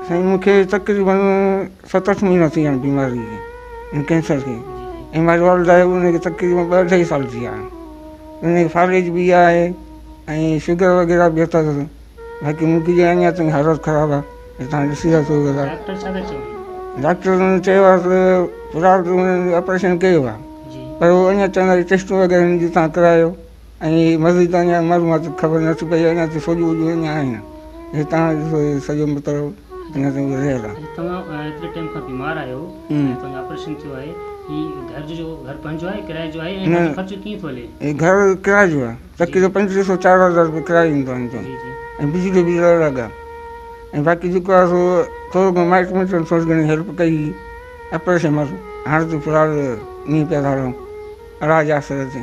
साईं मूंखे तक़रीबन 7-8 महीना थी विया आहिनि बीमारी खे, कैंसर खे। ऐं मां वाल आहे उनखे तक़रीबन 2-2.5 साल थी विया आहिनि। उनखे फारेज बि आहे ऐं शुगर वग़ैरह बि अथसि। बाक़ी मूंखे अञा ताईं हालत ख़राबु आहे। तव्हां ॾिसी था सघो था। डॉक्टर चयो आहे त फ़िलहाल उन्हनि ऑपरेशन कयो आहे, पर उहो अञा चवंदा टेस्टूं वग़ैरह जी तव्हां करायो ऐं मज़ीद अञा मालूमात ख़बर नथी पई। अञा त सोजू वोजू अञा आहिनि। हे तव्हां ॾिसो सॼो मतिलबु अञा ताईं रहियल आहे। तव्हां एतिरे टाइम खां बीमार आहियो, तव्हांजो ऑपरेशन थियो आहे, घर पंहिंजो आहे किराए जो आहे ऐं ख़र्चो कीअं थो हले? घर किराए जो आहे, तक़रीबन 3500-4000 रुपया किरायो ईंदो आहे ऐं बिजली बिल अलॻि आहे। ऐं बाक़ी जेको आहे सो थोरो माइट मिटनि थोरी घणी हेल्प कई ऑपरेशन में। हाणे त फ़िलहाल ईअं पिया था रहूं इलाज आसरे ते।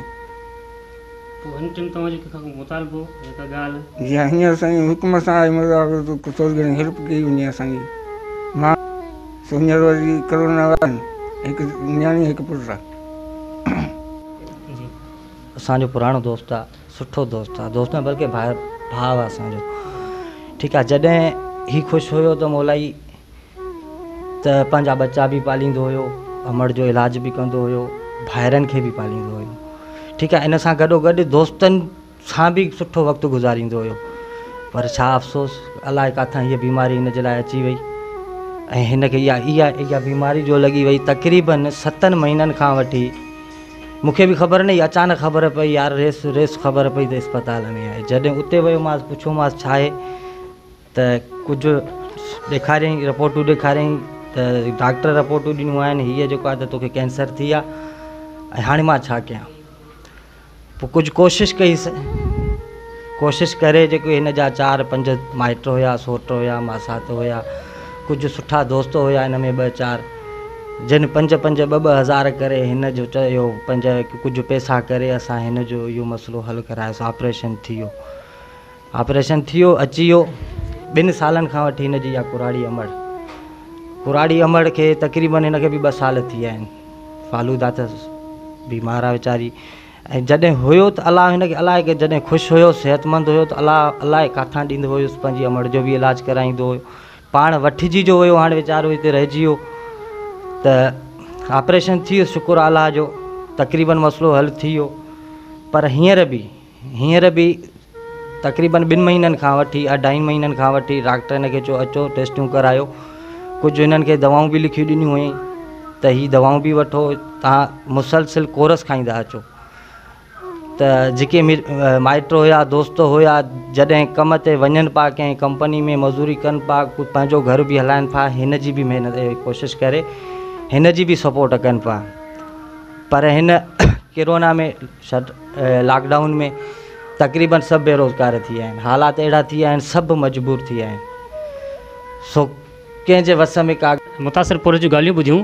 जी हींअर साईं हुकुम सां आहे मतिलबु थोरी घणी हेल्प कई वञे असांजी। मां हींअर वरी करोना वारनि हिकु न्याणी हिकु पुटु आहे। असांजो पुराणो दोस्त आहे, सुठो दोस्त आहे, दोस्त न बल्कि भाउ आहे असांजो। ठीकु आहे, जॾहिं ही ख़ुशि हुयो त मौलाई त पंहिंजा बच्चा बि पालींदो हुयो, अमड़ जो इलाज बि कंदो हुयो, भाइरनि खे बि पालींदो हुयो। ठीकु आहे, इन सां गॾोगॾु दोस्तनि सां बि सुठो वक़्तु गुज़ारींदो हुयो। पर छा अफ़सोस, अलाए किथां हीअ बीमारी हिन जे लाइ अची वई ऐं हिनखे इहा बीमारी जो लॻी वई तक़रीबन 7 महीननि खां वठी। मूंखे बि ख़बर न, अचानक ख़बर पई यार, रेस ख़बर पई त अस्पताल में आहे। जॾहिं उते वियोमांसि, पुछियोमांसि छा आहे, त कुझु ॾेखारियईं, रिपोर्टूं ॾेखारियईं त डॉक्टर रिपोर्टूं ॾिनियूं आहिनि, हीअ जेको आहे त तोखे कैंसर थी आहे। ऐं हाणे मां छा कयां? पोइ कुझु कोशिशि कईसि, कोशिशि करे जेको हिन जा 4-5 माइट हुया, सोट हुया, मासात हुया, कुझु सुठा दोस्त हुया हिन में 2-4, जिन 5-5, 2-2 हज़ार करे हिन जो चयो, 5 कुझु पैसा करे असां हिन जो इहो मसइलो हल करायोसीं। ऑपरेशन थियो, अची वियो। 2 सालनि खां वठी हिन जी इहा कुराड़ी अमड़ खे तक़रीबन हिन खे बि 2 साल थी विया आहिनि। फालूदा अथसि, बीमार आहे वीचारी। ऐं जॾहिं हुयो त अलाह हिनखे, अलाए कि जॾहिं ख़ुशि हुयो, सेहतमंद हुयो त अलाए किथां ॾींदो हुयुसि, पंहिंजी अमड़ जो बि इलाजु कराईंदो हुयो। पाण वठिजी जो हुयो, हाणे वीचारो हिते रहिजी वियो। त ऑपरेशन थी वियो, शुक्र अलाह जो, तक़रीबन मसइलो हल थी वियो। पर हींअर बि तक़रीबन 2 महीननि खां वठी, 2.5 महीननि खां वठी डॉक्टर हिनखे चयो अचो टेस्टियूं करायो। कुझु हिननि खे दवाऊं बि लिखी ॾिनियूं हुयईं त हीअ दवाऊं बि वठो, तव्हां मुसलसिल कोर्स खाईंदा अचो। त जेके माइट हुया, दोस्त हुया, जॾहिं कम ते वञनि पिया, कंहिं कंपनी में मज़ूरी कनि पिया, पंहिंजो घर बि हलाइनि पिया, हिन जी बि महिनत कोशिशि करे हिन जी बि सपोर्ट कनि पिया। पर हिन कोरोना में लॉकडाउन में तक़रीबन सभु बेरोज़गार थी विया आहिनि। हालात अहिड़ा थी विया आहिनि, सभु मजबूर थी विया आहिनि। सो कंहिंजे वस में का मुतासिर पुर जूं ॻाल्हियूं ॿुधियूं।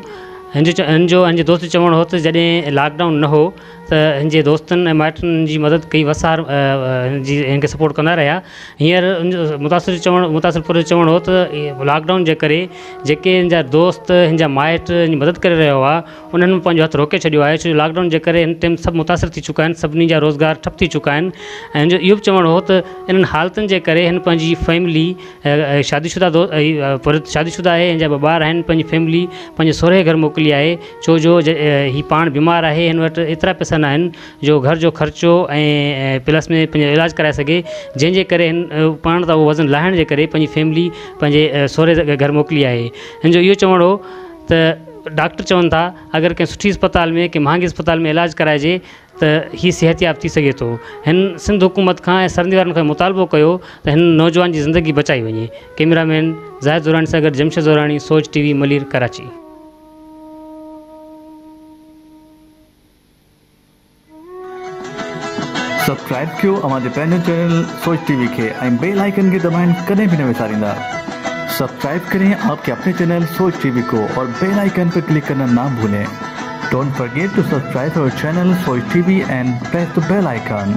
हिनजे दोस्त चवणु हो त जॾहिं लॉकडाउन न हो त हिनजे दोस्तनि ऐं माइटनि जी मदद कई, वसार हिनखे सपोर्ट कंदा रहिया। हींअर मुतासिर पुर जो चवणु हो त लॉकडाउन जे करे जेके हिन जा दोस्त, हिन जा माइट हिन जी मदद करे रहिया हुआ, उन्हनि पंहिंजो हथु रोके छॾियो आहे। छो जो लॉकडाउन जे करे हिन टाइम सभु मुतासिर थी चुका आहिनि, सभिनी जा रोज़गार ठप थी चुका आहिनि। ऐं हिनजो इहो बि चवणु हो त इन्हनि हालतुनि जे करे हिन पंहिंजी फैमिली, शादीशुदा आहे, हिन जा 2 ॿार आहिनि, पंहिंजी फैमिली पंहिंजे सहुरे घर मोकिली आहे। छो जो ही पाण बीमार आहे, हिन वटि एतिरा पैसा न आहिनि जो घर जो ख़र्चो ऐं प्लस में पंहिंजो इलाजु कराए सघे, जंहिंजे करे हिन पाण त उहो वज़न लाहिण जे करे पंहिंजी फैमिली पंहिंजे सहुरे घर मोकिली आहे। हिन जो इहो चवणु हो त डॉक्टर चवनि था अगरि कंहिं सुठी अस्पताल में, कंहिं महांगे अस्पताल में इलाजु कराइजे त हीउ सिहतयाब थी सघे थो। हिन सिंध हुकूमत खां ऐं सरंदी वारनि खां मुतालबो कयो त हिन नौजवान जी ज़िंदगी बचाई वञे। कैमरामैन ज़ाहिद ज़ोरानी सां गॾु जमशेद ज़ोरानी, सोच TV, मलीर, कराची। सब्सक्राइब कयो हमारे पैनल चैनल सोच TV के ऐं बेल आइकन के दबाएं, कदें भी न विसारिंदा। सब्सक्राइब करें आपके अपने चैनल सोच TV को और बेल आइकन पर क्लिक करना ना भूलें। Don't forget to subscribe our channel Soch TV and press the bell icon.